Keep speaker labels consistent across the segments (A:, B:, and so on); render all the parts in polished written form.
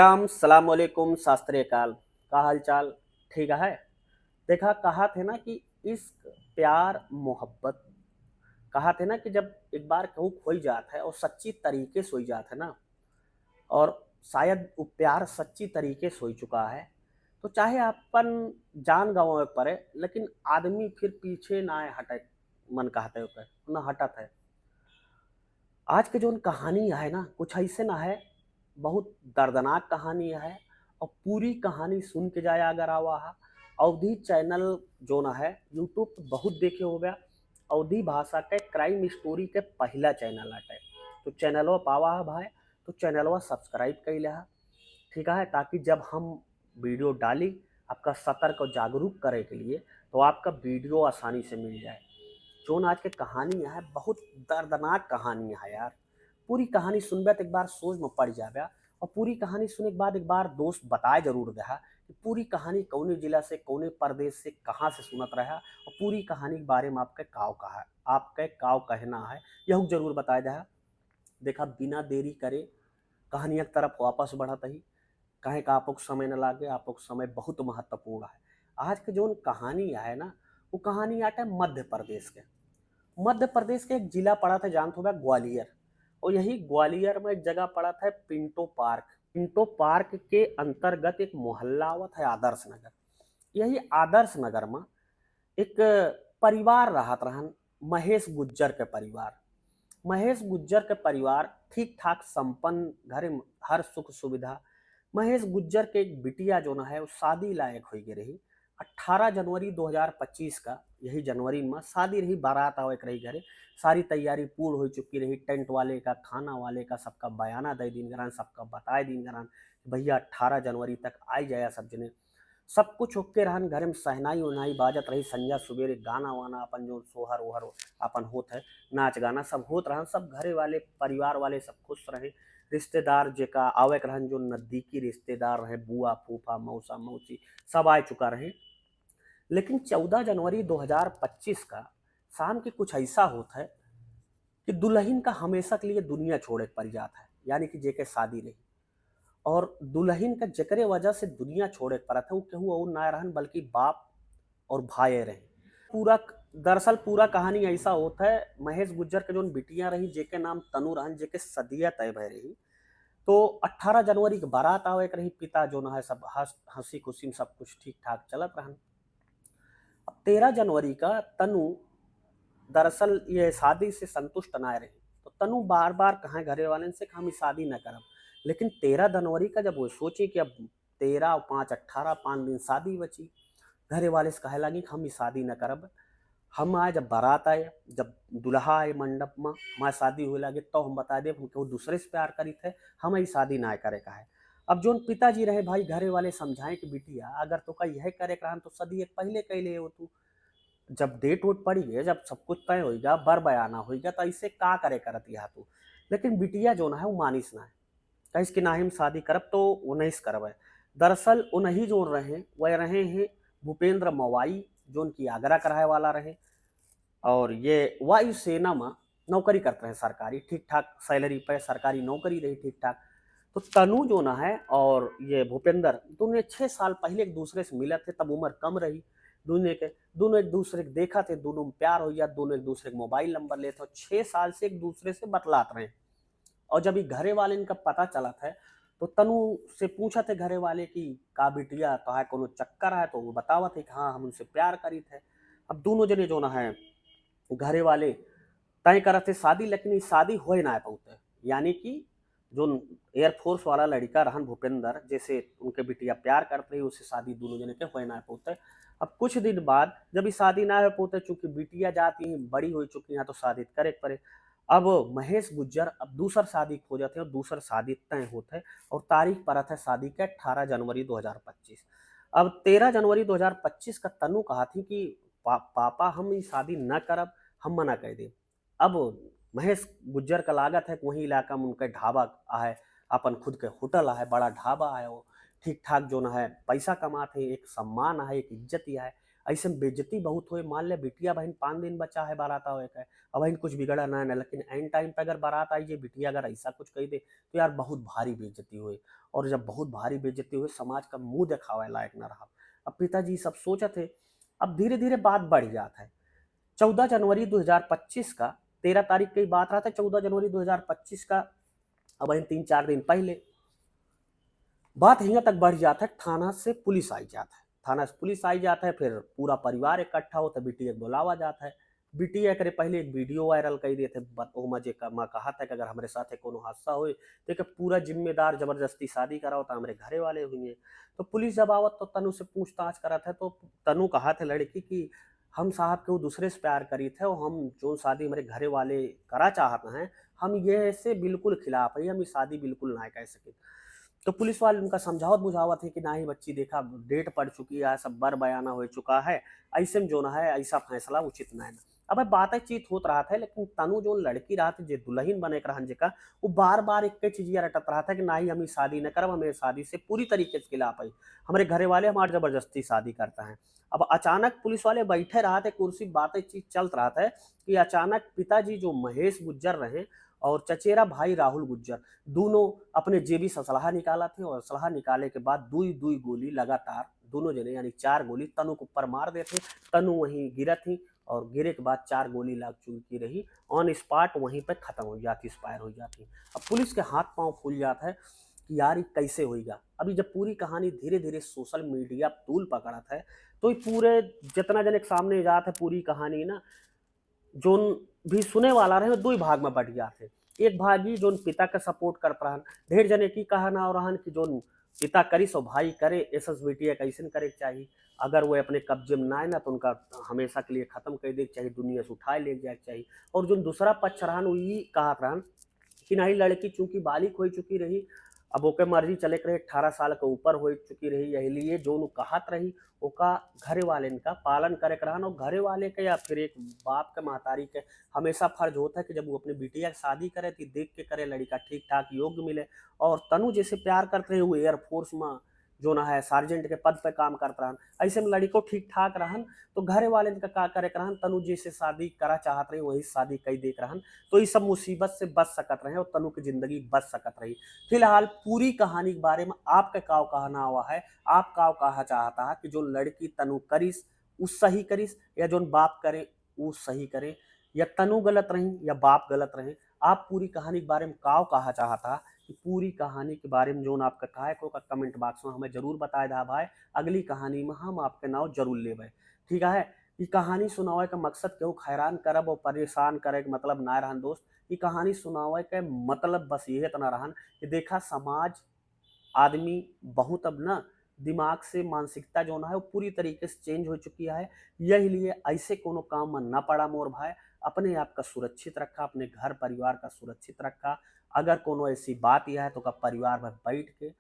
A: राम सलाम वालेकुम शास्त्रीय काल का हाल चाल ठीक है। देखा कहा थे ना कि इश्क प्यार मोहब्बत कहा थे ना कि जब एक बार कहूँ खोई जात है और सच्ची तरीके से होई जात है ना, और शायद वो प्यार सच्ची तरीके से हो चुका है, तो चाहे अपन जान गंवावे पड़े लेकिन आदमी फिर पीछे ना हटे। मन कहते होकर ना हटत है। आज के जो कहानी है ना कुछ ऐसे ना है, बहुत दर्दनाक कहानी है। और पूरी कहानी सुन के जाया अगर आवा है। अवधि चैनल जो ना है यूट्यूब पे बहुत देखे हो गया। अवधि भाषा के क्राइम स्टोरी के पहला चैनल हटे। तो चैनलवा पावा है भाई, तो चैनलवा सब्सक्राइब कर लिया। ठीक है, ताकि जब हम वीडियो डाली आपका सतर्क और जागरूक करे के लिए, तो आपका वीडियो आसानी से मिल जाए। जोन आज के कहानी है बहुत दर्दनाक कहानी है यार। पूरी कहानी सुनबे तो एक बार सोच में पड़ जाबे। और पूरी कहानी सुने के बाद एक बार दोस्त बताए जरूर दे कि पूरी कहानी कौने जिला से कौने प्रदेश से कहाँ से सुनत रहा, और पूरी कहानी के बारे में आपके काव कहा है, आपके काव कहना है, यह जरूर बताए दे। देखा बिना देरी करे कहानिया की तरफ वापस बढ़त ही। कहे का आपको समय न लागे, आपको समय बहुत महत्वपूर्ण है। आज के जो कहानी है ना, वो कहानी आटे मध्य प्रदेश के। मध्य प्रदेश के एक जिला पड़ा था, जानते हो ग्वालियर। और यही ग्वालियर में एक जगह पड़ा था पिंटो पार्क। पिंटो पार्क के अंतर्गत एक मोहल्ला आवत है आदर्श नगर। यही आदर्श नगर में एक परिवार रहत रहन, महेश गुज्जर के परिवार। महेश गुज्जर के परिवार ठीक ठाक संपन्न, घरे में हर सुख सुविधा। महेश गुज्जर के एक बिटिया जो ना है वो शादी लायक हो गई रही। 18 जनवरी 2025 का यही जनवरी में शादी रही, बारात आवे रही घरे। सारी तैयारी पूर्ण हो चुकी रही, टेंट वाले का, खाना वाले का, सबका बयाना दे दिन गरान, सबका बताए दिन गरान भैया 18 जनवरी तक आई जाया सब जने। सब कुछ ओके रहन, घर में सहनाई उनाई बाजत रही, संजा सुबेरे गाना वाना अपन जो सोहर ओहर अपन होत है, नाच गाना सब होत रहन। सब घरे वाले परिवार वाले सब खुश रहे। रिश्तेदार जेका आवे के रहन, जो नजदीकी रिश्तेदार रहे, बुआ फूफा मौसा मौसी, सब आ चुका रहे। लेकिन 14 जनवरी 2025 का शाम के कुछ ऐसा होता है कि दुल्हन का हमेशा के लिए दुनिया छोड़े पड़ जाता है, यानी कि जेके शादी रही। और दुल्हन का जकरे वजह से दुनिया छोड़े पड़ा था वो केहू और ना रहन बल्कि बाप और भाई रहे। पूरा दरअसल पूरा कहानी ऐसा होता है, महेश गुज्जर के जो बिटियां रही जेके नाम तनु रहन, जेके सदिया तय भय रही। तो 18 जनवरी के बारात आवे के रही, पिता जो ना है सब हंसी खुशी में सब कुछ ठीक ठाक चलत रहन। अब 13 जनवरी का तनु दरअसल ये शादी से संतुष्ट ना रही। तो तनु बार बार कहा घरे वाले से कि हम शादी न करब। लेकिन 13 जनवरी का जब वो सोची कि अब 13 और 5 18 5 दिन शादी बची, घरे वाले से कहे लगी कि हम शादी न करब। हम आए जब बारात आए, जब दुल्हा आए मंडप में, हमारे शादी हुए लगे, तो हम बता दे वो दूसरे से प्यार करी थे, हम ही शादी ना करे का है। अब जो पिताजी रहे भाई घरे वाले समझाए कि बिटिया अगर तो का यह करे का तो सदी एक पहले कह ले हो तू। जब डेट वोट पड़ी है, जब सब कुछ तय होगा, बर बयाना होगा, तो ऐसे का करे करत यहाँ तू। लेकिन बिटिया जो ना है वो मानिस ना है, कहीं कि ना ही हम शादी करब तो उन्नीस करब। दरअसल उन्हीं जो रहे वह रहे हैं भूपेंद्र मवाई, जो उनकी आगरा कराए वाला रहे। और ये वायुसेना में नौकरी करते हैं सरकारी, ठीक ठाक सैलरी पे सरकारी नौकरी रही ठीक ठाक। तो तनु जो ना है और ये भूपेंद्र दोनों 6 साल पहले एक दूसरे से मिले थे, तब उम्र कम रही दोनों के। दोनों एक दूसरे को देखा थे, दोनों में प्यार हो गया, दोनों एक दूसरे के मोबाइल नंबर लेते और 6 साल से एक दूसरे से बतलात रहे। और जब ये घरे वाले इनका पता चला था, तो तनु से पूछा थे घरे वाले कि का बिटिया तो है कोनो चक्कर है, तो वो बतावा थे कि हाँ हम उनसे प्यार करी थे। अब दोनों जने जो ना है घरे वाले तय करत थे शादी, लेकिन ये शादी हो ना पाते। यानी कि जो एयरफोर्स वाला लड़का रहन भूपेंद्र, जैसे उनके बिटिया प्यार करते रही, उससे शादी दोनों जने के हो ना पाते। अब कुछ दिन बाद जब ये शादी ना हो पाते, चूंकि बिटिया जाती हैं बड़ी हो चुकी हैं, तो शादी करे पड़े। अब महेश गुज्जर अब दूसर शादी खोजते हैं और दूसर शादी तय होते हैं। और तारीख पड़ा था शादी के 18 जनवरी 2025। अब 13 जनवरी 2025 का तनु कहा थी कि पापा हम ये शादी न करब, हम मना कर दे। अब महेश गुज्जर का लागत है कि वही इलाका में उनका ढाबा है, अपन खुद के होटल है, बड़ा ढाबा है वो, ठीक ठाक जो ना है पैसा कमाते, एक सम्मान है, एक इज्जत ही है। ऐसे में बेइज्जती बहुत होए। मान ले बिटिया बहन 5 दिन बचा है बारात आवे के, अब बहन कुछ बिगड़ा ना ना, लेकिन एन टाइम पे अगर बारात आई जे बिटिया अगर ऐसा कुछ कह दे तो यार बहुत भारी बेइज्जती हुई। और जब बहुत भारी बेइज्जती हुई समाज का मुंह दिखावे लायक ना रहा। अब पिताजी सब सोचत थे। अब धीरे धीरे बात बढ़ जाता है। 14 जनवरी 2025 का, 13 तारीख की बात रहा था, 14 जनवरी 2025 का। अब 3-4 दिन पहले बात यहाँ तक बढ़ जाता है, थाना से पुलिस आई जाता है। थाना से पुलिस आई जाता है, फिर पूरा परिवार इकट्ठा होता है, बिटिया के बुलावा जाता है। बिटिया करे पहले एक वीडियो वायरल कर दिए थे, ओमा जे मैं कहा था कि अगर हमारे साथ कोनो हादसा हो तो एक पूरा जिम्मेदार जबरदस्ती शादी कराओ तो हमारे घरे वाले हुए। तो पुलिस जब आवत तो तनु से पूछताछ करा था, तो तनु कहा थे लड़की की हम साहब के वो दूसरे से प्यार करी थे और हम जो शादी हमारे घरे वाले करा चाहते हैं, हम ये से बिल्कुल खिलाफ है, हम ये शादी बिल्कुल ना कर सके। तो पुलिस वाले उनका समझावत बुझावत है कि ना ही बच्ची देखा डेट पड़ चुकी है, सब बर बयाना हो चुका है, ऐसे में जो ना है ऐसा फैसला उचित ना है। अब बातचीत होत रहा था, लेकिन तनु जो लड़की रहा था, जो दुल्हन बने रहन जेका, वो बार बार एक चीज ये रटत रहा था कि ना ही हम शादी न करब, हमें शादी से पूरी तरीके से खिलाफ है, हमारे घरे वाले हमारे जबरदस्ती शादी करता है। अब अचानक पुलिस वाले बैठे रहा थे कुर्सी, बातचीत चल रहा था कि अचानक पिताजी जो महेश गुज्जर रहे और चचेरा भाई राहुल गुज्जर, दोनों अपने जेबी से असलहा निकाला थे, और असलहा निकाले के बाद दुई दुई गोली लगातार दोनों जने यानी 4 गोली तनु के ऊपर मार देते। तनु वहीं गिरा थी और गिरे के बाद 4 गोली लग चुकी रही, ऑन स्पॉट वहीं पे खत्म हो जाती, एक्सपायर हो जाती। अब पुलिस के हाथ पांव फूल जाता है कि यार ये कैसे होगा। अभी जब पूरी कहानी धीरे धीरे सोशल मीडिया तूल पकड़ा था, तो ये पूरे जितना जने के सामने जात है पूरी कहानी ना, जोन भी सुने वाला रहे दो ही भाग में बट गया थे। एक भागी जोन पिता का सपोर्ट करत रहन, ढेर जने की कहना और रहन कि जोन पिता करी सो भाई करे, एसएस बेटिया कैसे करे के चाहिए, अगर वो अपने कब्जे में ना आए ना तो उनका हमेशा के लिए खत्म कर दे के चाहिए, दुनिया से उठाए ले जाए चाहिए। और जो दूसरा पक्ष रहन वो ये कहत रहन कि नहीं लड़की चूंकि बालिक हो चुकी रही, अब ओके मर्जी चले के रहे, 18 साल के ऊपर हो चुकी रही, यही लिए जो कहत रही ओका घरे वाले का पालन करे के रहन। और घरे वाले के या फिर एक बाप के महतारी के हमेशा फर्ज होता है कि जब वो अपनी बिटिया की शादी करे तो देख के करे, लड़का ठीक ठाक योग्य मिले। और तनु जैसे प्यार करते हैं वो एयरफोर्स में जो ना है सार्जेंट के पद पे काम करता रहन, ऐसे में लड़को ठीक ठाक रहन, तो घरे वाले का का करे रहन, तनु जैसे शादी करा चाहत रही वही शादी कई देख रहन, तो ये सब मुसीबत से बच सकत रहे और तनु की जिंदगी बच सकत रही। फिलहाल पूरी कहानी के बारे में आपका काव कहना हुआ है, आप काव कहा चाहता है कि जो लड़की तनु करिस उस सही करिस, या जो बाप करे वो सही करे, या तनु गलत रही या बाप गलत रहे। आप पूरी कहानी के बारे में काव कहा चाहता कि पूरी कहानी के बारे में जो आपका कहा को कमेंट बॉक्स में हमें जरूर बताए दा भाई, अगली कहानी में हम आपके नाव जरूर लेवे। ठीक है, ये कहानी सुनावे का मकसद केहू हैरान करब और परेशान करे के मतलब ना रहन दोस्त। ये कहानी सुनावे के मतलब बस ये तना रहन कि देखा समाज आदमी बहुत अब ना दिमाग से मानसिकता जो ना है वो पूरी तरीके से चेंज हो चुकी है। यही लिए ऐसे कोनो काम में न पड़ा मोर भाई, अपने आप का सुरक्षित रखा, अपने घर परिवार का सुरक्षित रखा। अगर कोनो ऐसी बात यह है तो का परिवार में बैठ के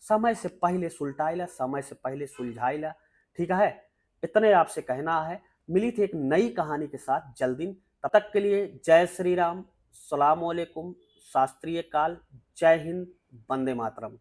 A: समय से पहले सुलटाइला, समय से पहले सुलझाइला। ठीक है, इतने आपसे कहना है। मिली थी एक नई कहानी के साथ जल्दी, तब तक के लिए जय श्री राम, सलाम अलैकुम, शास्त्रीय काल, जय हिंद, वंदे मातरम।